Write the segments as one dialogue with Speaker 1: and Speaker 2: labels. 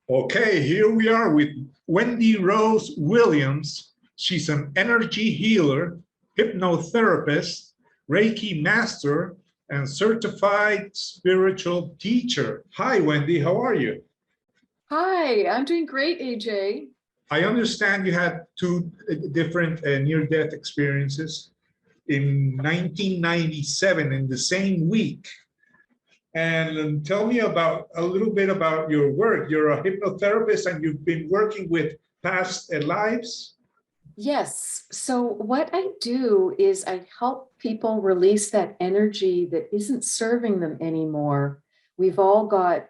Speaker 1: Okay, here we are with Wendy Rose Williams. She's an energy healer, hypnotherapist, Reiki master, and certified spiritual teacher. Hi, Wendy, how are you?
Speaker 2: Hi, I'm doing great, AJ.
Speaker 1: I understand you had two different near-death experiences in 1997 in the same week. And tell me about a little bit about your work. You're a hypnotherapist and you've been working with past lives.
Speaker 2: Yes. So what I do is I help people release that energy that isn't serving them anymore. We've all got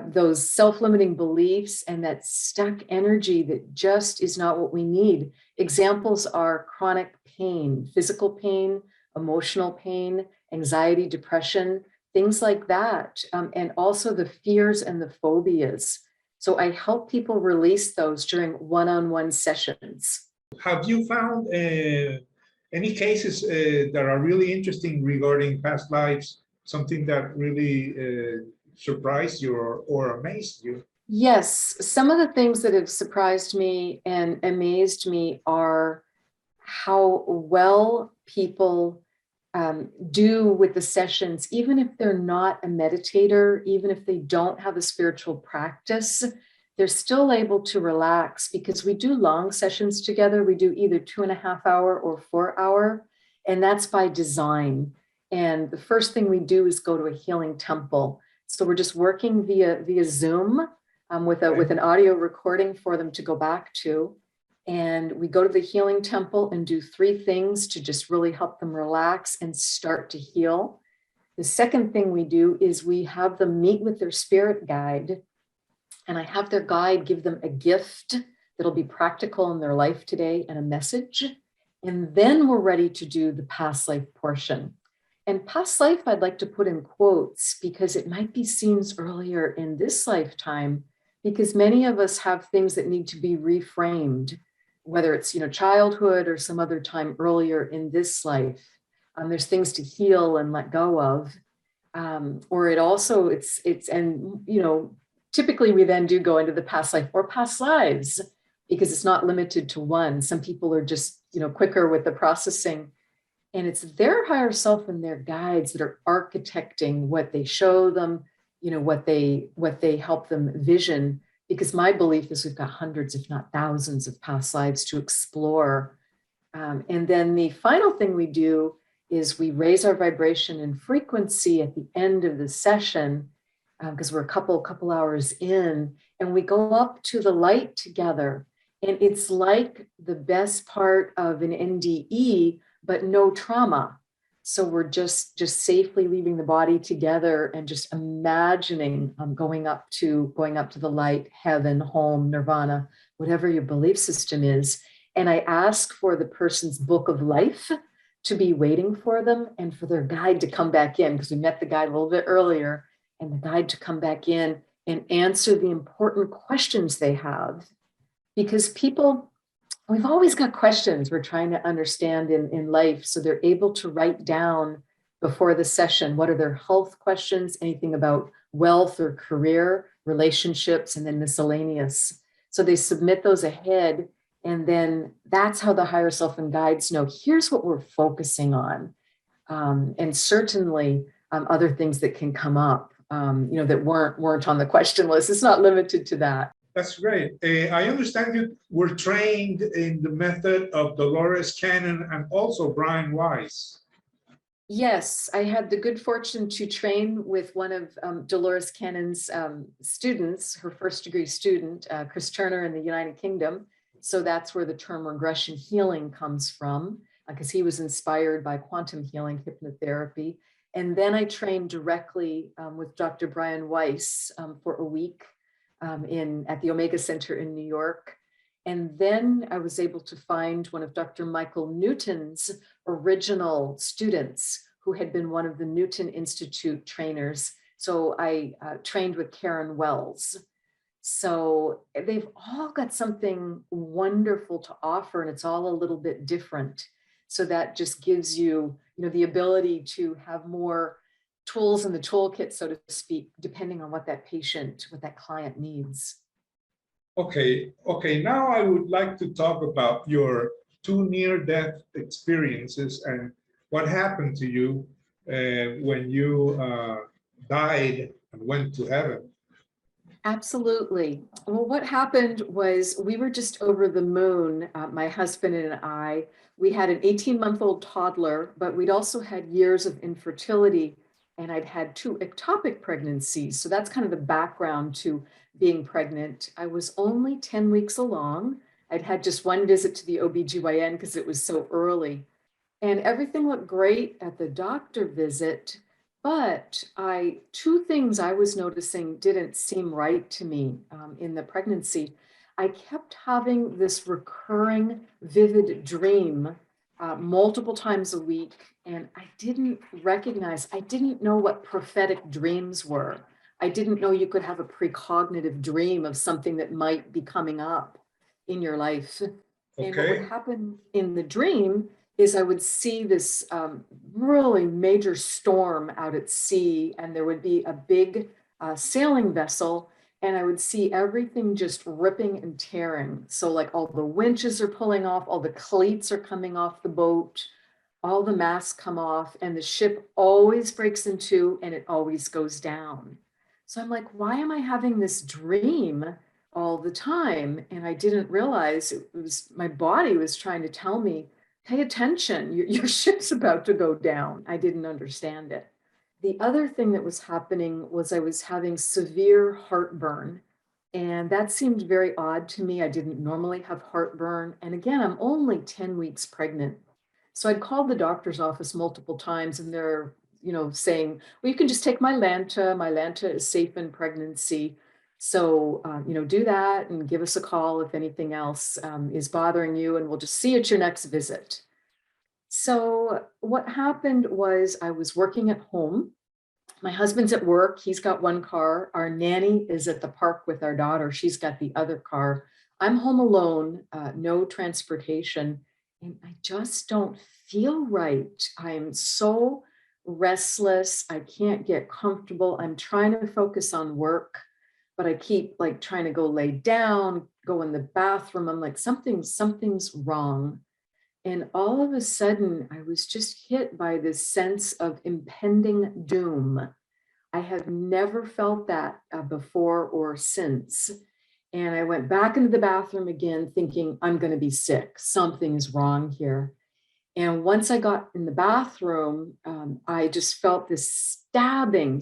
Speaker 2: those self-limiting beliefs and that stuck energy that just is not what we need. Examples are chronic pain, physical pain, emotional pain, anxiety, depression, things like that, and also the fears and the phobias. So I help people release those during one-on-one sessions.
Speaker 1: Have you found any cases that are really interesting regarding past lives, something that really surprised you or amazed you?
Speaker 2: Yes, some of the things that have surprised me and amazed me are how well people do with the sessions, even if they're not a meditator, even if they don't have a spiritual practice, they're still able to relax because we do long sessions together. We do either 2.5 hour or 4 hour, and that's by design. And the first thing we do is go to a healing temple. So we're just working via Zoom with an audio recording for them to go back to. And we go to the healing temple and do 3 things to just really help them relax and start to heal. The second thing we do is we have them meet with their spirit guide. And I have their guide give them a gift that'll be practical in their life today and a message. And then we're ready to do the past life portion. And past life, I'd like to put in quotes because it might be scenes earlier in this lifetime, because many of us have things that need to be reframed, whether it's, childhood or some other time earlier in this life. There's things to heal and let go of. Or typically we then do go into the past life or past lives because it's not limited to one. Some people are just, quicker with the processing. And it's their higher self and their guides that are architecting what they show them, what they help them vision. Because my belief is we've got hundreds, if not thousands, of past lives to explore. And then the final thing we do is we raise our vibration and frequency at the end of the session, because we're a couple hours in, and we go up to the light together. And it's like the best part of an NDE, but no trauma. So we're just safely leaving the body together and just imagining going up to the light, heaven, home, nirvana, whatever your belief system is. And I ask for the person's book of life to be waiting for them and for their guide to come back in, because we met the guide a little bit earlier, and the guide to come back in and answer the important questions they have. Because we've always got questions we're trying to understand in life. So they're able to write down before the session, what are their health questions, anything about wealth or career, relationships, and then miscellaneous. So they submit those ahead. And then that's how the higher self and guides know, here's what we're focusing on. And certainly other things that can come up, that weren't on the question list. It's not limited to that.
Speaker 1: That's great. I understand you were trained in the method of Dolores Cannon and also Brian Weiss.
Speaker 2: Yes, I had the good fortune to train with one of Dolores Cannon's students, her first degree student, Chris Turner in the United Kingdom. So that's where the term regression healing comes from, because he was inspired by quantum healing hypnotherapy. And then I trained directly with Dr. Brian Weiss for a week at the Omega Center in New York. And then I was able to find one of Dr. Michael Newton's original students who had been one of the Newton Institute trainers. So I trained with Karen Wells. So they've all got something wonderful to offer, and it's all a little bit different. So that just gives you, the ability to have more tools in the toolkit, so to speak, depending on what that patient, what that client needs.
Speaker 1: Okay. Now I would like to talk about your two near-death experiences and what happened to you when you died and went to heaven.
Speaker 2: Absolutely. Well, what happened was we were just over the moon, my husband and I. We had an 18-month-old toddler, but we'd also had years of infertility, and I'd had 2 ectopic pregnancies. So that's kind of the background to being pregnant. I was only 10 weeks along. I'd had just 1 visit to the OBGYN because it was so early. And everything looked great at the doctor visit. But 2 things I was noticing didn't seem right to me in the pregnancy. I kept having this recurring vivid dream multiple times a week, and I didn't know what prophetic dreams were. I didn't know you could have a precognitive dream of something that might be coming up in your life. And what would
Speaker 1: Okay.
Speaker 2: happen in the dream is I would see this really major storm out at sea, and there would be a big sailing vessel, and I would see everything just ripping and tearing. So like all the winches are pulling off, all the cleats are coming off the boat, all the masts come off, and the ship always breaks in 2 and it always goes down. So I'm like, why am I having this dream all the time? And I didn't realize it was my body was trying to tell me, pay attention, your ship's about to go down. I didn't understand it. The other thing that was happening was I was having severe heartburn. And that seemed very odd to me. I didn't normally have heartburn. And again, I'm only 10 weeks pregnant. So I'd called the doctor's office multiple times, and they're, saying, well, you can just take my Lanta. My Lanta is safe in pregnancy. So, do that and give us a call if anything else is bothering you, and we'll just see you at your next visit. So what happened was I was working at home. My husband's at work. He's got 1 car. Our nanny is at the park with our daughter. She's got the other car. I'm home alone, no transportation, and I just don't feel right. I'm so restless. I can't get comfortable. I'm trying to focus on work, but I keep like trying to go lay down, go in the bathroom. I'm like, something's wrong. And all of a sudden, I was just hit by this sense of impending doom. I have never felt that before or since. And I went back into the bathroom again, thinking, I'm going to be sick. Something's wrong here. And once I got in the bathroom, I just felt this stabbing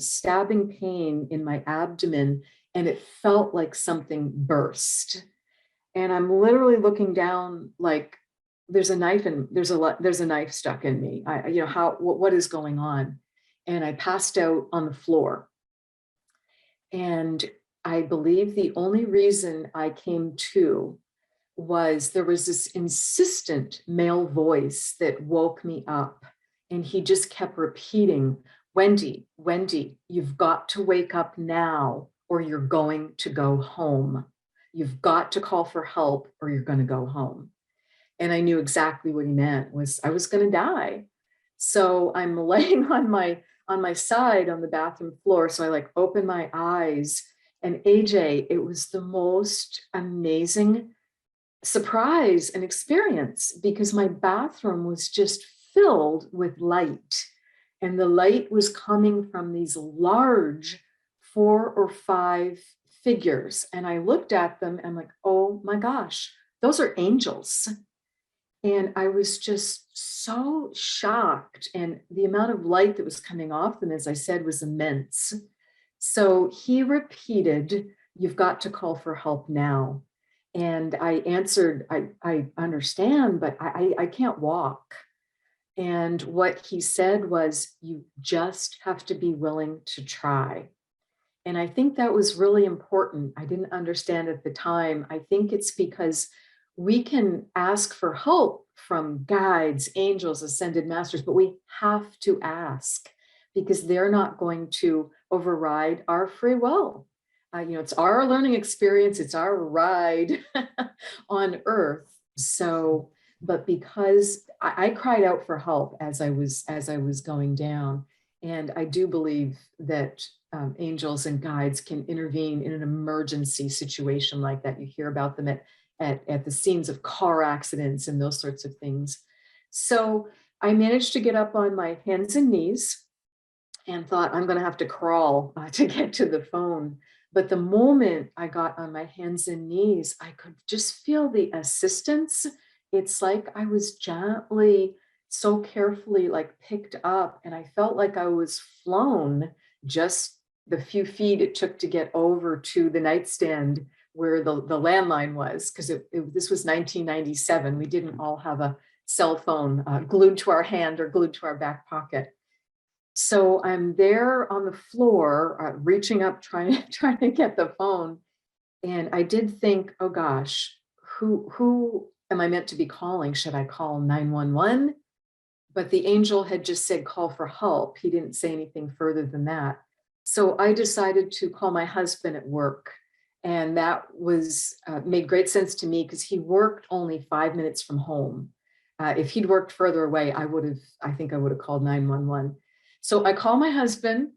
Speaker 2: pain in my abdomen, and it felt like something burst. And I'm literally looking down like there's a knife there's a knife stuck in me. What is going on? And I passed out on the floor. And I believe the only reason I came to was there was this insistent male voice that woke me up, and he just kept repeating, Wendy, you've got to wake up now or you're going to go home. You've got to call for help or you're going to go home. And I knew exactly what he meant was I was going to die. So I'm laying on my side on the bathroom floor. So I open my eyes, and AJ, it was the most amazing surprise and experience because my bathroom was just filled with light, and the light was coming from these large 4 or 5 figures. And I looked at them and I'm like, oh my gosh, those are angels. And I was just so shocked. And the amount of light that was coming off them, as I said, was immense. So he repeated, you've got to call for help now. And I answered, I understand, but I can't walk. And what he said was, you just have to be willing to try. And I think that was really important. I didn't understand at the time. I think it's because we can ask for help from guides, angels, ascended masters, but we have to ask because they're not going to override our free will. It's our learning experience, it's our ride on earth. So, but because I cried out for help as I was going down, and I do believe that angels and guides can intervene in an emergency situation like that. You hear about them at the scenes of car accidents and those sorts of things. So I managed to get up on my hands and knees and thought, I'm going to have to crawl to get to the phone. But the moment I got on my hands and knees, I could just feel the assistance. It's like I was gently, so carefully like picked up, and I felt like I was flown just the few feet it took to get over to the nightstand where the landline was, because this was 1997. We didn't all have a cell phone glued to our hand or glued to our back pocket. So I'm there on the floor, reaching up, trying to get the phone. And I did think, oh gosh, who am I meant to be calling? Should I call 911? But the angel had just said, call for help. He didn't say anything further than that. So I decided to call my husband at work. And that was made great sense to me because he worked only 5 minutes from home. If he'd worked further away, I think I would have called 911. So I call my husband.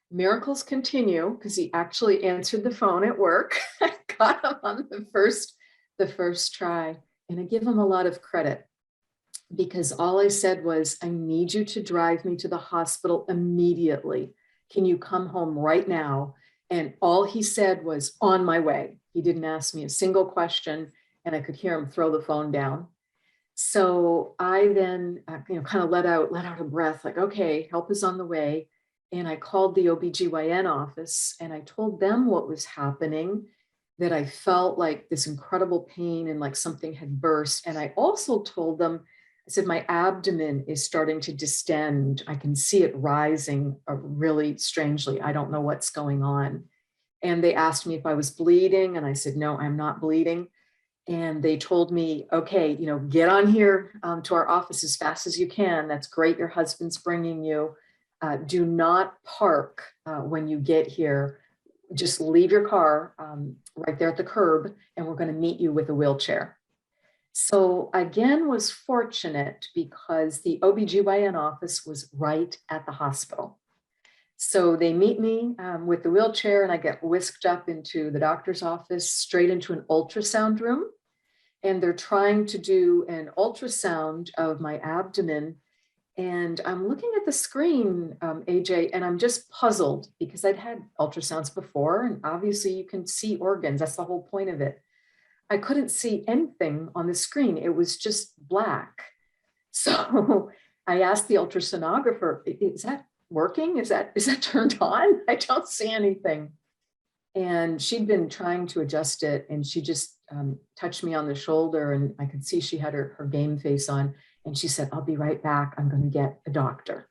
Speaker 2: Miracles continue because he actually answered the phone at work. I got him on the first try, and I give him a lot of credit because all I said was, I need you to drive me to the hospital immediately. Can you come home right now? And all he said was, on my way. He didn't ask me a single question, and I could hear him throw the phone down. So I then, kind of let out a breath, like, okay, help is on the way. And I called the OBGYN office and I told them what was happening, that I felt like this incredible pain and like something had burst. And I also told them, I said, my abdomen is starting to distend. I can see it rising really strangely. I don't know what's going on. And they asked me if I was bleeding. And I said, no, I'm not bleeding. And they told me, okay, get on here to our office as fast as you can. That's great. Your husband's bringing you. Do not park when you get here. Just leave your car right there at the curb, and we're going to meet you with a wheelchair. So again, was fortunate because the OBGYN office was right at the hospital. So they meet me with the wheelchair, and I get whisked up into the doctor's office, straight into an ultrasound room. And they're trying to do an ultrasound of my abdomen. And I'm looking at the screen, AJ, and I'm just puzzled because I'd had ultrasounds before, and obviously you can see organs. That's the whole point of it. I couldn't see anything on the screen. It was just black. So I asked the ultrasonographer, is that working? Is that turned on? I don't see anything. And she'd been trying to adjust it, and she just touched me on the shoulder, and I could see she had her game face on. And she said, I'll be right back. I'm going to get a doctor.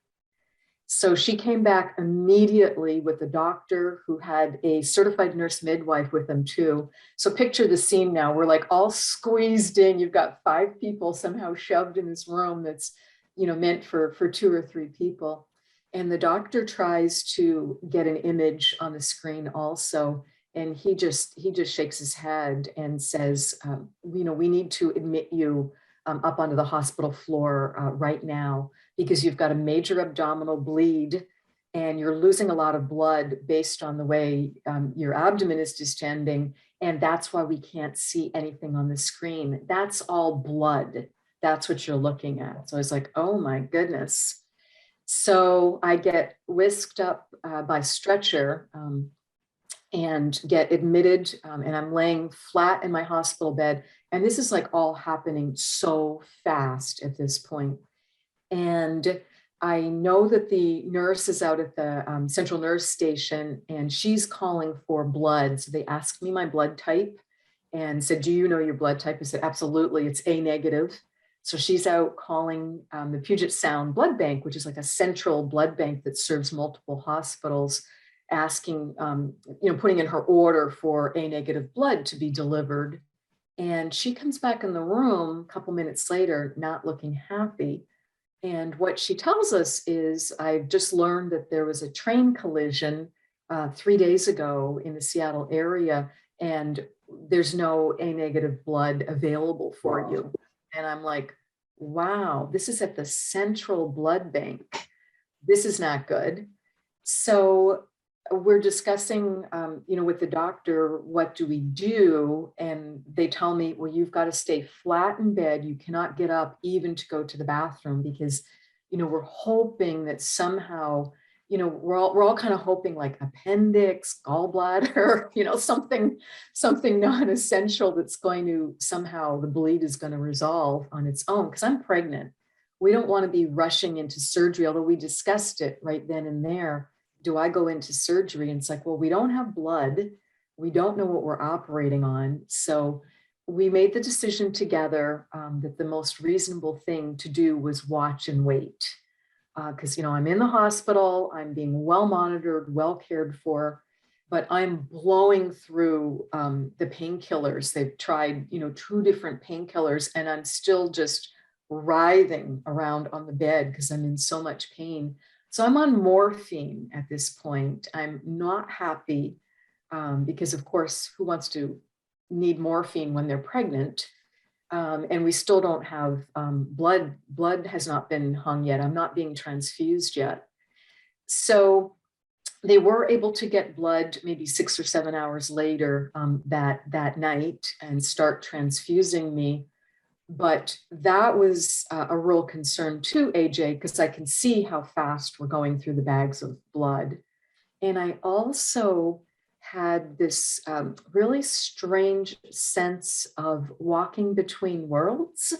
Speaker 2: So she came back immediately with a doctor who had a certified nurse midwife with them too. So picture the scene now. We're like all squeezed in. You've got 5 people somehow shoved in this room that's, meant for 2 or 3 people. And the doctor tries to get an image on the screen also. And he just shakes his head and says, we need to admit you up onto the hospital floor right now, because you've got a major abdominal bleed and you're losing a lot of blood based on the way your abdomen is distending. And that's why we can't see anything on the screen. That's all blood. That's what you're looking at. So I was like, oh my goodness. So I get whisked up by stretcher and get admitted, and I'm laying flat in my hospital bed. And this is like all happening so fast at this point. And I know that the nurse is out at the central nurse station, and she's calling for blood. So they asked me my blood type and said, do you know your blood type? I said, absolutely, it's A negative. So she's out calling the Puget Sound Blood Bank, which is like a central blood bank that serves multiple hospitals, asking, putting in her order for A negative blood to be delivered. And she comes back in the room a couple minutes later, not looking happy. And what she tells us is, I've just learned that there was a train collision 3 days ago in the Seattle area, and there's no A negative blood available for you. And I'm like, wow, this is at the Central Blood Bank. This is not good. So we're discussing, with the doctor, what do we do? And they tell me, well, you've got to stay flat in bed. You cannot get up even to go to the bathroom because, we're hoping that somehow, we're all kind of hoping like appendix, gallbladder, something non-essential that's going to somehow the bleed is going to resolve on its own. Because I'm pregnant. We don't want to be rushing into surgery, although we discussed it right then and there. Do I go into surgery? And it's like, well, we don't have blood. We don't know what we're operating on. So we made the decision together that the most reasonable thing to do was watch and wait. Because, I'm in the hospital, I'm being well monitored, well cared for, but I'm blowing through the painkillers. They've tried, 2 different painkillers, and I'm still just writhing around on the bed because I'm in so much pain. So I'm on morphine at this point. I'm not happy because, of course, who wants to need morphine when they're pregnant? And we still don't have blood. Blood has not been hung yet. I'm not being transfused yet. So they were able to get blood maybe 6 or 7 hours later that night and start transfusing me. But that was a real concern too, AJ, because I can see how fast we're going through the bags of blood. And I also had this really strange sense of walking between worlds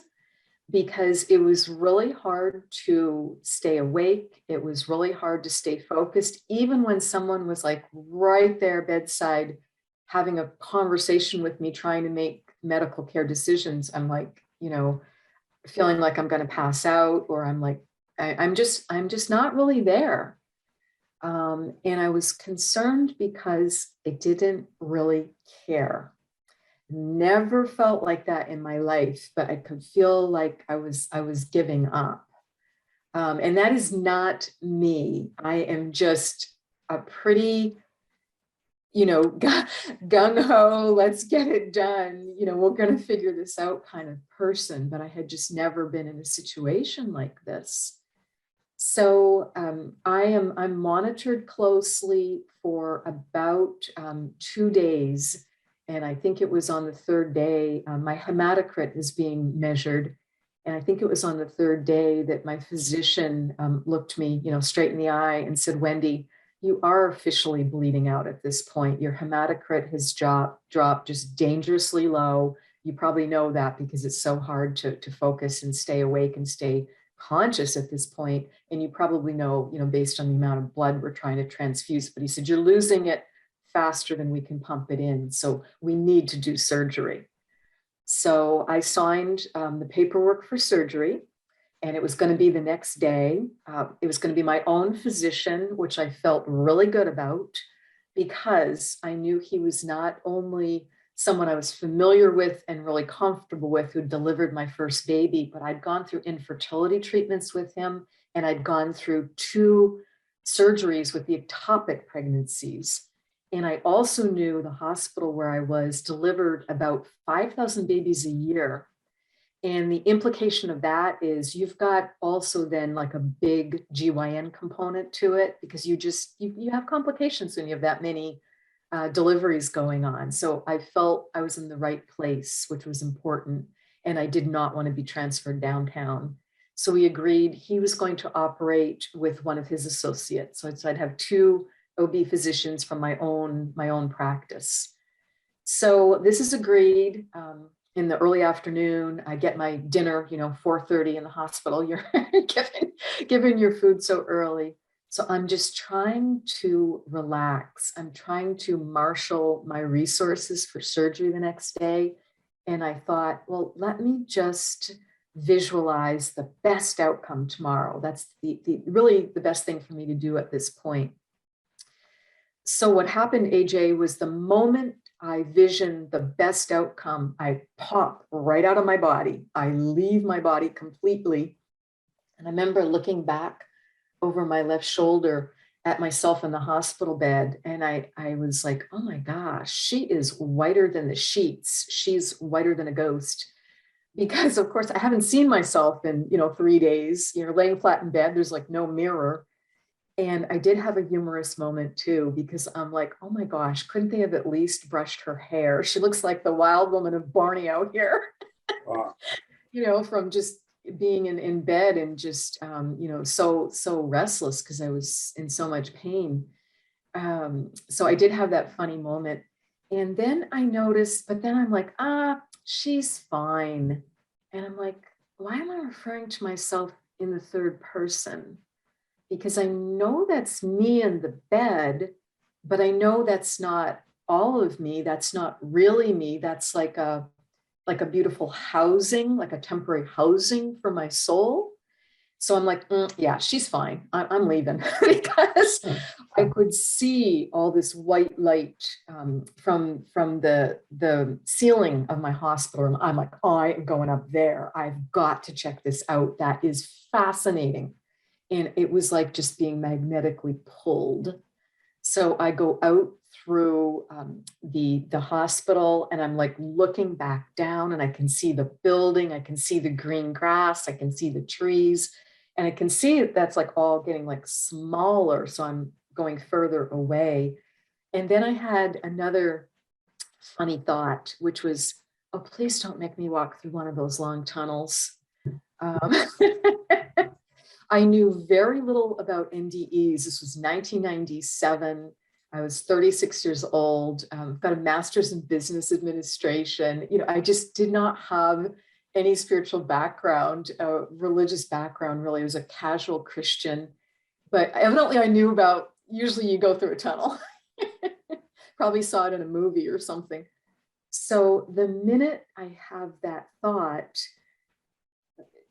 Speaker 2: because it was really hard to stay awake. It was really hard to stay focused, even when someone was like right there bedside having a conversation with me, trying to make medical care decisions. I'm like, feeling like I'm going to pass out, or I'm like, I'm just not really there. And I was concerned because I didn't really care. Never felt like that in my life, but I could feel like I was giving up. And that is not me. I am just a pretty, gung-ho, let's get it done. We're going to figure this out kind of person, but I had just never been in a situation like this. So I'm monitored closely for about 2 days. And I think it was on the 3rd day, my hematocrit is being measured. And I think it was on the 3rd day that my physician looked me, straight in the eye and said, Wendy, you are officially bleeding out at this point. Your hematocrit has dropped just dangerously low. You probably know that because it's so hard to focus and stay awake and stay conscious at this point. And you probably know, based on the amount of blood we're trying to transfuse. But he said, you're losing it faster than we can pump it in. So we need to do surgery. So I signed the paperwork for surgery. And it was going to be the next day. It was going to be my own physician, which I felt really good about because I knew he was not only someone I was familiar with and really comfortable with who delivered my first baby, but I'd gone through infertility treatments with him, and I'd gone through 2 surgeries with the ectopic pregnancies. And I also knew the hospital where I was delivered about 5,000 babies a year. And the implication of that is you've got also then like a big GYN component to it because you have complications when you have that many deliveries going on. So I felt I was in the right place, which was important. And I did not want to be transferred downtown. So we agreed he was going to operate with one of his associates. So I'd have 2 OB physicians from my own practice. So this is agreed. In the early afternoon, I get my dinner, 4:30 in the hospital. You're given your food so early. So I'm just trying to relax. I'm trying to marshal my resources for surgery the next day. And I thought, well, let me just visualize the best outcome tomorrow. That's really the best thing for me to do at this point. So what happened, AJ, was the moment I vision the best outcome, I pop right out of my body. I leave my body completely. And I remember looking back over my left shoulder at myself in the hospital bed. And I was like, oh my gosh, she is whiter than the sheets. She's whiter than a ghost. Because of course I haven't seen myself in, 3 days, laying flat in bed, there's like no mirror. And I did have a humorous moment too, because I'm like, oh my gosh, couldn't they have at least brushed her hair? She looks like the wild woman of Barney out here.
Speaker 1: Wow.
Speaker 2: From just being in bed and just, so restless because I was in so much pain. So I did have that funny moment. And then I noticed, but then I'm like, she's fine. And I'm like, why am I referring to myself in the third person? Because I know that's me in the bed, but I know that's not all of me. That's not really me. That's like a beautiful housing, like a temporary housing for my soul. So I'm like, yeah, she's fine. I'm leaving because I could see all this white light from the ceiling of my hospital room. I'm like, I am going up there. I've got to check this out. That is fascinating. And it was like just being magnetically pulled. So I go out through the hospital and I'm like looking back down and I can see the building. I can see the green grass. I can see the trees. And I can see that's like all getting like smaller. So I'm going further away. And then I had another funny thought, which was, oh, please don't make me walk through one of those long tunnels. I knew very little about NDEs. This was 1997. I was 36 years old, got a master's in business administration. I just did not have any spiritual background, religious background, really. I was a casual Christian, but evidently I knew about, usually you go through a tunnel. Probably saw it in a movie or something. So the minute I have that thought,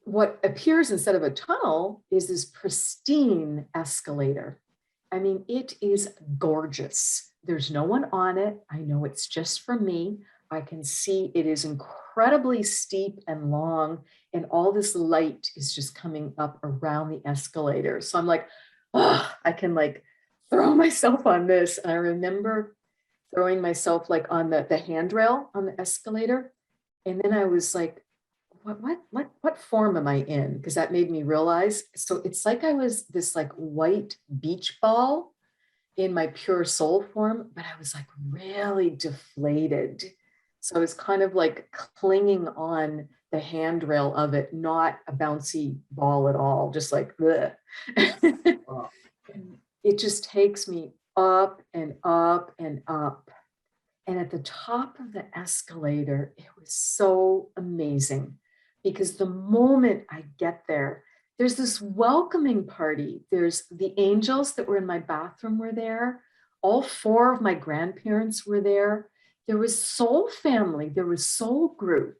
Speaker 2: what appears instead of a tunnel is this pristine escalator. I mean, it is gorgeous. There's no one on it. I know it's just for me. I can see it is incredibly steep and long, and all this light is just coming up around the escalator. So I'm like, oh, I can like throw myself on this. And I remember throwing myself like on the handrail on the escalator. And then I was like, what form am I in? Because that made me realize. So it's like I was this like white beach ball in my pure soul form, but I was like really deflated. So I was kind of like clinging on the handrail of it, not a bouncy ball at all, just like, ugh.
Speaker 1: Wow.
Speaker 2: It just takes me up and up and up. And at the top of the escalator, it was so amazing because the moment I get there, there's this welcoming party. There's the angels that were in my bathroom were there. All 4 of my grandparents were there. There was soul family. There was soul group.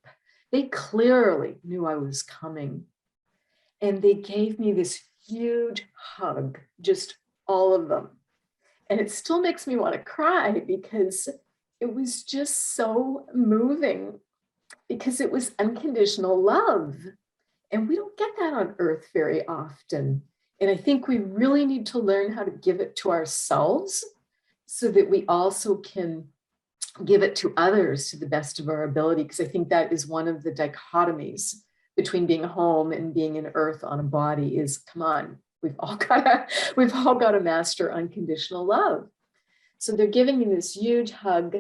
Speaker 2: They clearly knew I was coming. And they gave me this huge hug, just all of them. And it still makes me want to cry because it was just so moving, because it was unconditional love. And we don't get that on earth very often. And I think we really need to learn how to give it to ourselves so that we also can give it to others to the best of our ability. Because I think that is one of the dichotomies between being home and being in earth on a body is, come on, we've all got to master unconditional love. So they're giving me this huge hug.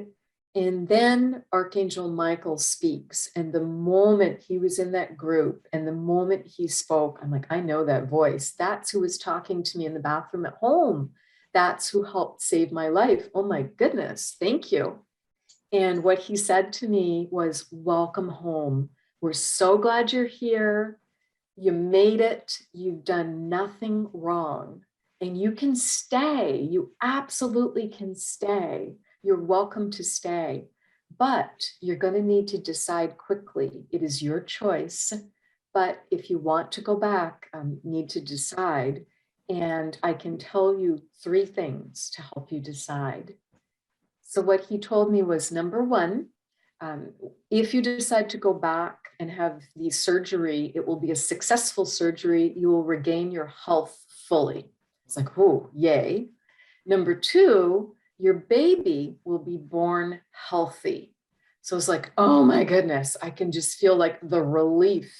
Speaker 2: And then Archangel Michael speaks. And the moment he was in that group and the moment he spoke, I'm like, I know that voice. That's who was talking to me in the bathroom at home. That's who helped save my life. Oh my goodness. Thank you. And what he said to me was, welcome home. We're so glad you're here. You made it. You've done nothing wrong. And you can stay. You absolutely can stay. You're welcome to stay, but you're going to need to decide quickly. It is your choice. But if you want to go back, need to decide. And I can tell you 3 things to help you decide. So what he told me was, number 1, if you decide to go back and have the surgery, it will be a successful surgery. You will regain your health fully. It's like, oh, yay. Number two, your baby will be born healthy. So it's like, oh my goodness, I can just feel like the relief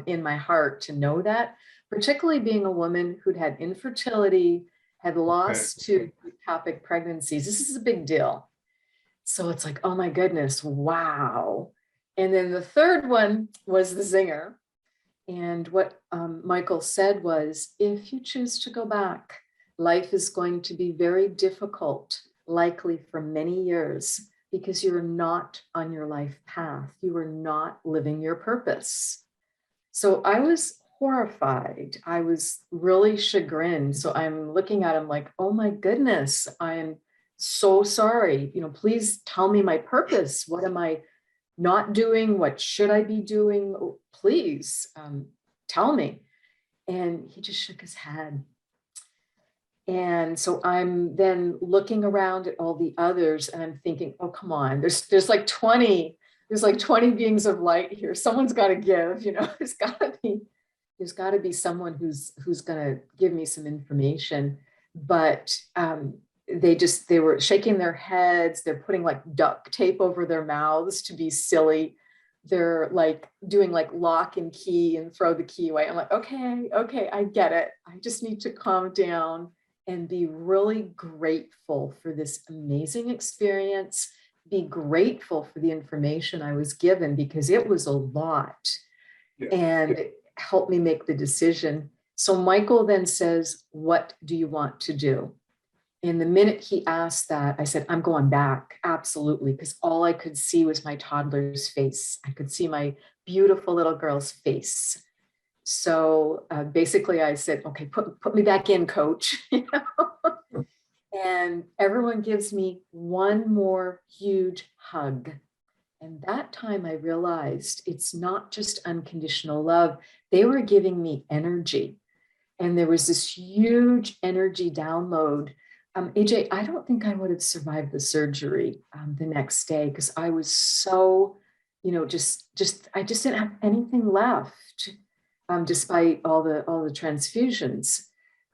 Speaker 2: in my heart to know that, particularly being a woman who'd had infertility, had lost to ectopic pregnancies. This is a big deal. So it's like, oh my goodness, wow. And then the third one was the zinger. And what Michael said was, if you choose to go back, life is going to be very difficult, likely for many years, because you're not on your life path. You are not living your purpose. So I was horrified. I was really chagrined. So I'm looking at him like, oh my goodness, I'm so sorry. Please tell me my purpose. What am I not doing? What should I be doing? Oh, please tell me. And he just shook his head. And so I'm then looking around at all the others and I'm thinking, oh, come on, there's like 20 beings of light here. Someone's got to give, there's got to be someone who's going to give me some information. But they were shaking their heads. They're putting like duct tape over their mouths to be silly. They're like doing like lock and key and throw the key away. I'm like, okay, I get it. I just need to calm down and be really grateful for this amazing experience. Be grateful for the information I was given, because it was a lot. Yeah. And it helped me make the decision. So Michael then says, what do you want to do? And the minute he asked that, I said, I'm going back. Absolutely. Because all I could see was my toddler's face. I could see my beautiful little girl's face. So basically I said, okay, put me back in, coach. And everyone gives me one more huge hug. And that time I realized it's not just unconditional love. They were giving me energy. And there was this huge energy download. AJ, I don't think I would have survived the surgery the next day, because I was so, I just didn't have anything left, despite all the transfusions.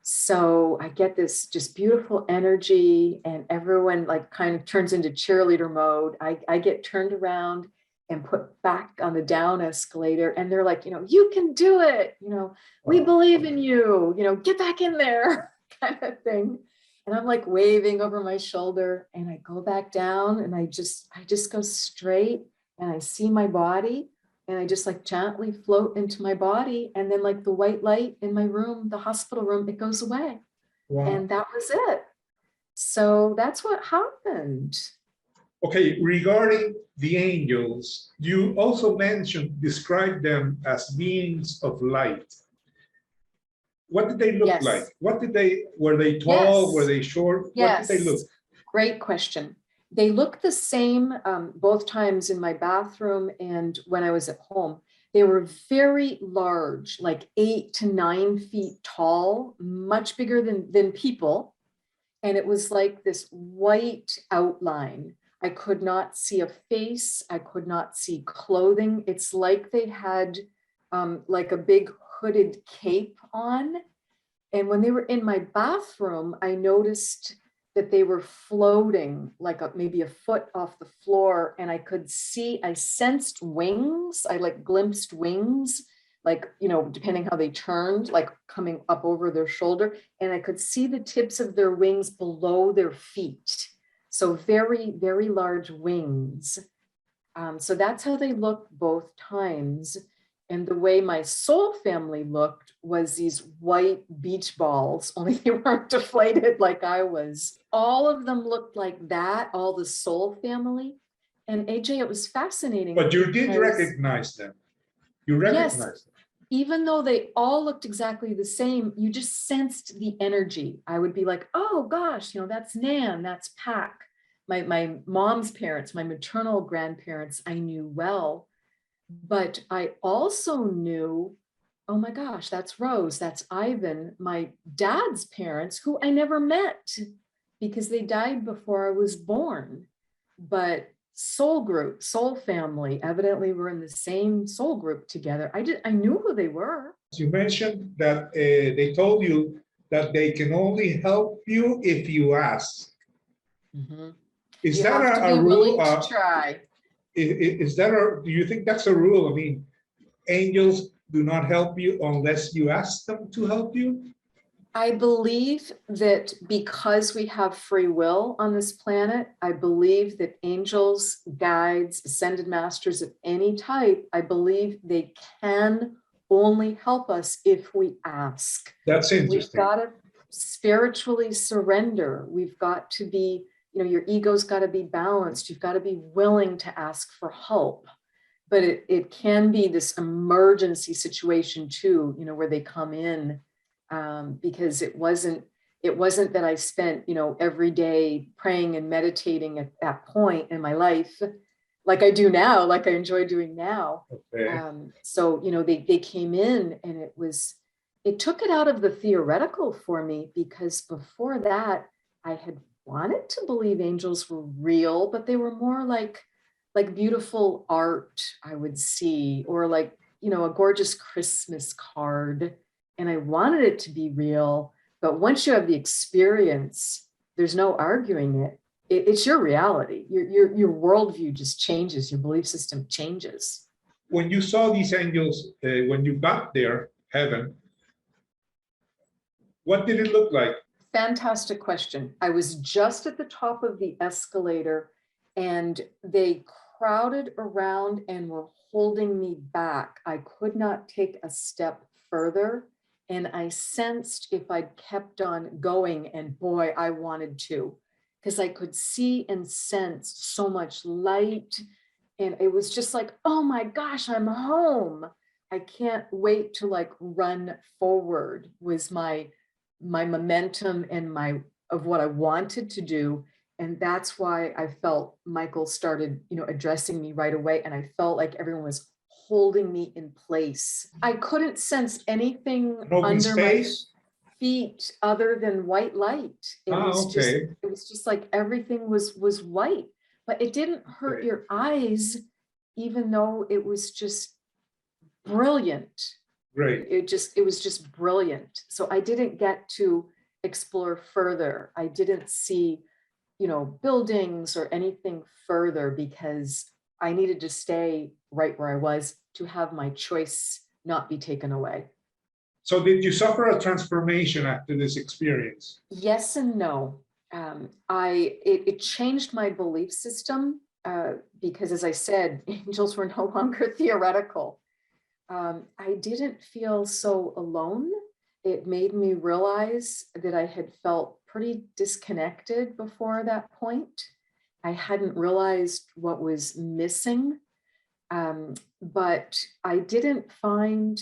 Speaker 2: So I get this just beautiful energy, and everyone like kind of turns into cheerleader mode. I get turned around and put back on the down escalator, and they're like, you can do it. We believe in you, get back in there kind of thing. And I'm like waving over my shoulder, and I go back down, and I just go straight, and I see my body, and I just like gently float into my body. And then like the white light in my room, the hospital room, it goes away. Wow. And that was it. So that's what happened.
Speaker 1: Okay, regarding the angels, you also described them as beings of light. What did they look like? Were they tall? Yes. Were they short?
Speaker 2: Yes.
Speaker 1: What did they look?
Speaker 2: Great question. They look the same both times in my bathroom and when I was at home. They were very large, like 8 to 9 feet tall, much bigger than people. And it was like this white outline. I could not see a face. I could not see clothing. It's like they had like a big hooded cape on. And when they were in my bathroom, I noticed that they were floating like maybe a foot off the floor. And I sensed wings. I like glimpsed wings, like, depending how they turned, like coming up over their shoulder. And I could see the tips of their wings below their feet. So very, very large wings. So that's how they looked both times. And the way my soul family looked was these white beach balls, only they weren't deflated like I was. All of them looked like that, all the soul family. And AJ, it was fascinating.
Speaker 1: But you did recognize them. You recognized them.
Speaker 2: Even though they all looked exactly the same, you just sensed the energy. I would be like, oh gosh, that's Nan, that's Pac. My mom's parents, my maternal grandparents, I knew well. But I also knew, oh my gosh, that's Rose, that's Ivan, my dad's parents, who I never met because they died before I was born. But soul group, soul family, evidently we're in the same soul group together. I knew who they were.
Speaker 1: You mentioned that they told you that they can only help you if you ask.
Speaker 2: Mhm.
Speaker 1: Is
Speaker 2: You
Speaker 1: that
Speaker 2: have to
Speaker 1: a
Speaker 2: be
Speaker 1: rule?
Speaker 2: willing to try.
Speaker 1: Is that a, do you think that's a rule? I mean, angels do not help you unless you ask them to help you?
Speaker 2: I believe that because we have free will on this planet, I believe that angels, guides, ascended masters of any type, I believe they can only help us if we ask.
Speaker 1: That's
Speaker 2: We've
Speaker 1: interesting.
Speaker 2: got to spiritually surrender. We've got to be, your ego's got to be balanced. You've got to be willing to ask for help. But it can be this emergency situation too, where they come in. Because it wasn't that I spent, every day praying and meditating at that point in my life, like I do now, like I enjoy doing now.
Speaker 1: Okay.
Speaker 2: So, they came in and it took it out of the theoretical for me, because before that, I had wanted to believe angels were real, but they were more like beautiful art I would see, or like, a gorgeous Christmas card. And I wanted it to be real, but once you have the experience, there's no arguing it. It's your reality. Your worldview just changes. Your belief system changes.
Speaker 1: When you saw these angels, when you got there, heaven, what did it look like?
Speaker 2: Fantastic question. I was just at the top of the escalator and they crowded around and were holding me back. I could not take a step further. And I sensed if I'd kept on going, and boy, I wanted to, because I could see and sense so much light. And it was just like, oh my gosh, I'm home. I can't wait to like run forward was my momentum and of what I wanted to do. And that's why I felt Michael started, addressing me right away. And I felt like everyone was holding me in place. I couldn't sense anything under my feet other than white light. It was just like everything was white, but it didn't hurt your eyes, even though it was just brilliant.
Speaker 1: Great.
Speaker 2: It was just brilliant. So I didn't get to explore further. I didn't see, buildings or anything further, because I needed to stay right where I was to have my choice not be taken away.
Speaker 1: So did you suffer a transformation after this experience?
Speaker 2: Yes and no. It changed my belief system because, as I said, angels were no longer theoretical. I didn't feel so alone. It made me realize that I had felt pretty disconnected before that point. I hadn't realized what was missing, but I didn't find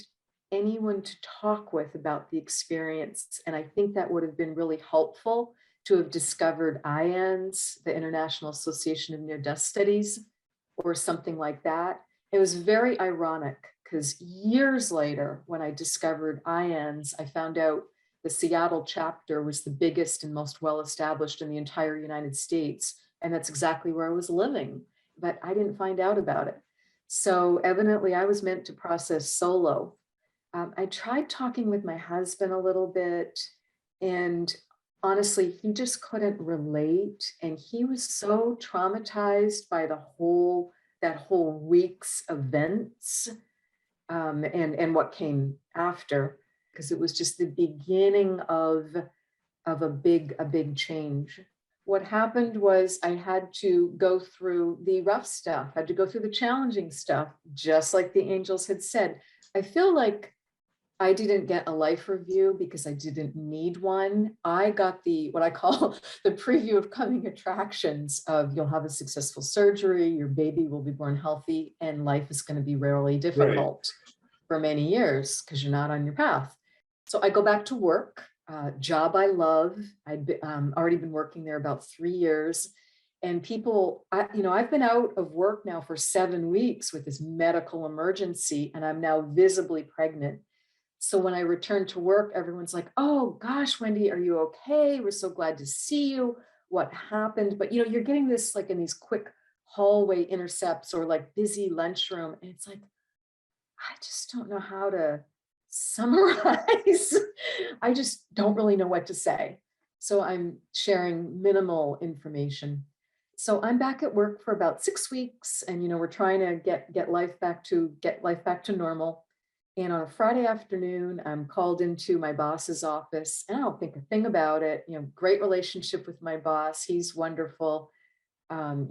Speaker 2: anyone to talk with about the experience. And I think that would have been really helpful to have discovered IANDS, the International Association of Near-Death Studies, or something like that. It was very ironic because years later, when I discovered IANDS, I found out the Seattle chapter was the biggest and most well-established in the entire United States. And that's exactly where I was living, but I didn't find out about it. So evidently I was meant to process solo. I tried talking with my husband a little bit, and honestly, he just couldn't relate. And he was so traumatized by that whole week's events and what came after, because it was just the beginning of a big change. What happened was I had to go through the rough stuff, had to go through the challenging stuff, just like the angels had said. I feel like I didn't get a life review because I didn't need one. I got what I call the preview of coming attractions of you'll have a successful surgery, your baby will be born healthy, and life is going to be rarely difficult for many years because you're not on your path. So I go back to work, job I love. I'd already been working there about 3 years. And people, I've been out of work now for 7 weeks with this medical emergency, and I'm now visibly pregnant. So when I return to work, everyone's like, oh gosh, Wendy, are you okay? We're so glad to see you. What happened? But you're getting this like in these quick hallway intercepts or like busy lunchroom. And it's like, I just don't know how to summarize. I just don't really know what to say. So I'm sharing minimal information. So I'm back at work for about 6 weeks, and we're trying to get life back to normal. And on a Friday afternoon, I'm called into my boss's office, and I don't think a thing about it. Great relationship with my boss. He's wonderful. I'm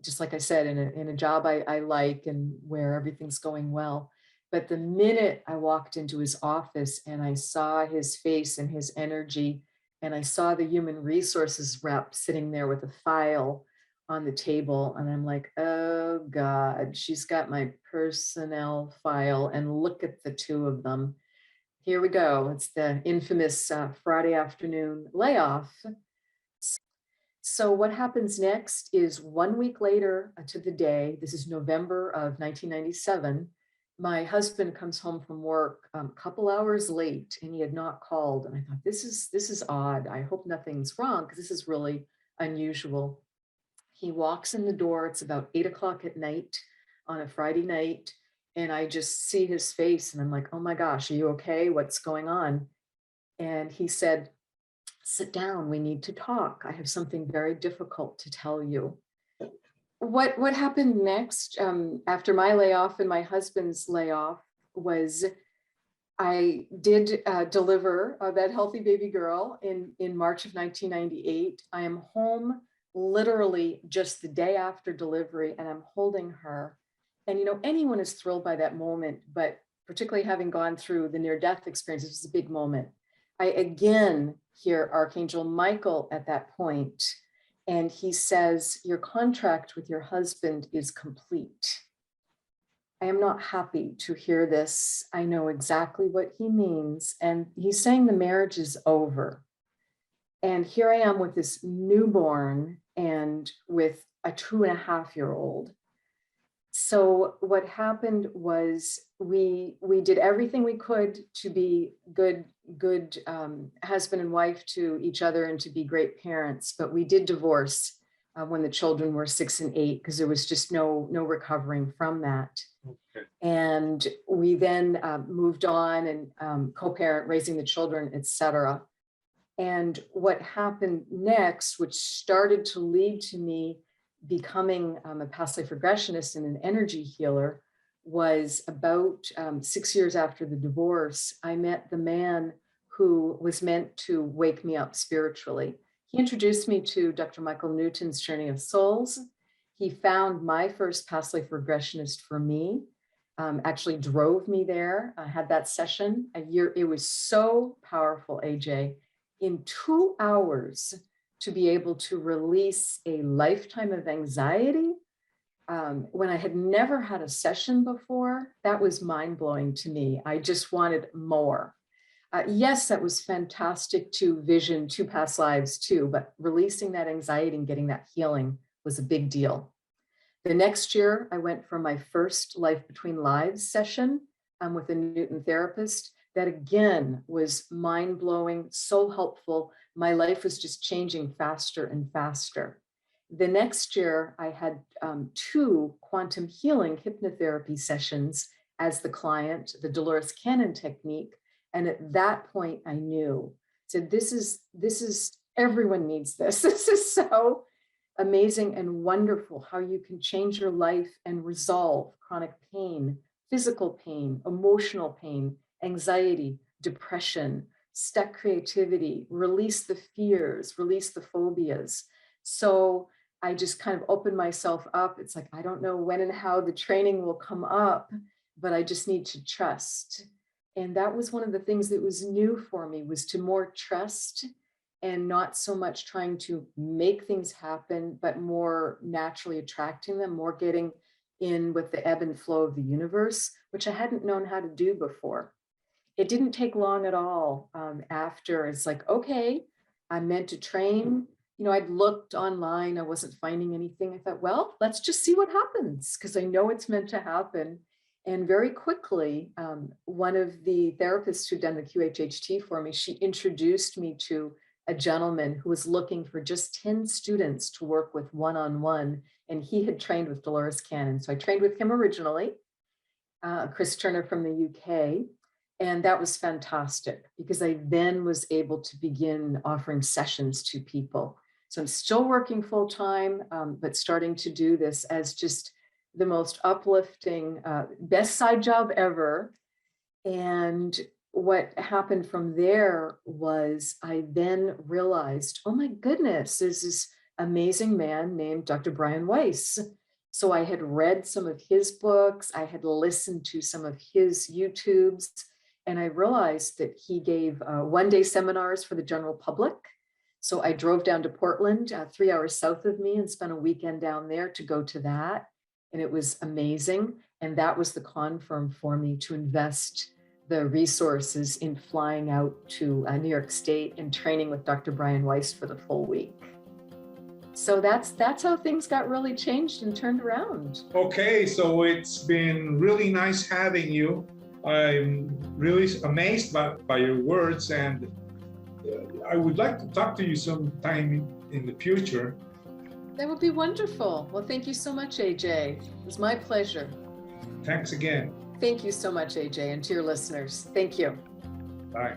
Speaker 2: just, like I said, in a job I like and where everything's going well. But the minute I walked into his office and I saw his face and his energy, and I saw the human resources rep sitting there with a file on the table, and I'm like, oh God, she's got my personnel file, and look at the two of them. Here we go. It's the infamous Friday afternoon layoff. So what happens next is 1 week later to the day, this is November of 1997, my husband comes home from work a couple hours late, and he had not called. And I thought, this is odd. I hope nothing's wrong, because this is really unusual. He walks in the door. It's about 8 o'clock at night on a Friday night. And I just see his face, and I'm like, oh my gosh, are you okay? What's going on? And he said, sit down, we need to talk. I have something very difficult to tell you. What happened next after my layoff and my husband's layoff was I did deliver that healthy baby girl in March of 1998. I am home literally just the day after delivery, and I'm holding her. And anyone is thrilled by that moment, but particularly having gone through the near-death experience, it was a big moment. I again hear Archangel Michael at that point, and he says, your contract with your husband is complete. I am not happy to hear this. I know exactly what he means. And he's saying the marriage is over. And here I am with this newborn and with a 2.5-year-old. So what happened was we did everything we could to be good husband and wife to each other and to be great parents, but we did divorce when the children were 6 and 8, because there was just no recovering from that. Okay. And we then moved on and co-parent, raising the children, etc. And what happened next, which started to lead to me becoming a past life regressionist and an energy healer, was about 6 years after the divorce. I met the man who was meant to wake me up spiritually. He introduced me to Dr. Michael Newton's Journey of Souls. He found my first past life regressionist for me, actually drove me there. I had that session a year. It was so powerful, AJ. In 2 hours, to be able to release a lifetime of anxiety, when I had never had a session before, that was mind-blowing to me. I just wanted more. Yes, that was fantastic to vision 2 past lives too, but releasing that anxiety and getting that healing was a big deal. The next year, I went for my first Life Between Lives session with a Newton therapist. That again was mind-blowing, so helpful. My life was just changing faster and faster. The next year, I had 2 quantum healing hypnotherapy sessions as the client, the Dolores Cannon technique. And at that point, I knew, said, this is, everyone needs this. This is so amazing and wonderful how you can change your life and resolve chronic pain, physical pain, emotional pain, anxiety, depression, stuck creativity, release the fears, release the phobias. So I just kind of opened myself up. It's like, I don't know when and how the training will come up, but I just need to trust. And that was one of the things that was new for me, was to more trust and not so much trying to make things happen, but more naturally attracting them, more getting in with the ebb and flow of the universe, which I hadn't known how to do before. It didn't take long at all after. It's like, okay, I'm meant to train. I'd looked online, I wasn't finding anything. I thought, well, let's just see what happens, because I know it's meant to happen. And very quickly, one of the therapists who'd done the QHHT for me, she introduced me to a gentleman who was looking for just 10 students to work with one-on-one. And he had trained with Dolores Cannon. So I trained with him originally, Chris Turner from the UK. And that was fantastic because I then was able to begin offering sessions to people. So I'm still working full time, but starting to do this as just the most uplifting, best side job ever. And what happened from there was I then realized, oh my goodness, there's this amazing man named Dr. Brian Weiss. So I had read some of his books, I had listened to some of his YouTubes, and I realized that he gave one-day seminars for the general public. So I drove down to Portland, 3 hours south of me, and spent a weekend down there to go to that. And it was amazing. And that was the confirm for me to invest the resources in flying out to New York State and training with Dr. Brian Weiss for the full week. So that's how things got really changed and turned around.
Speaker 1: Okay, so it's been really nice having you. I'm really amazed by your words, and I would like to talk to you sometime in the future.
Speaker 2: That would be wonderful. Well, thank you so much, AJ. It was my pleasure.
Speaker 1: Thanks again.
Speaker 2: Thank you so much, AJ, and to your listeners. Thank you.
Speaker 1: Bye.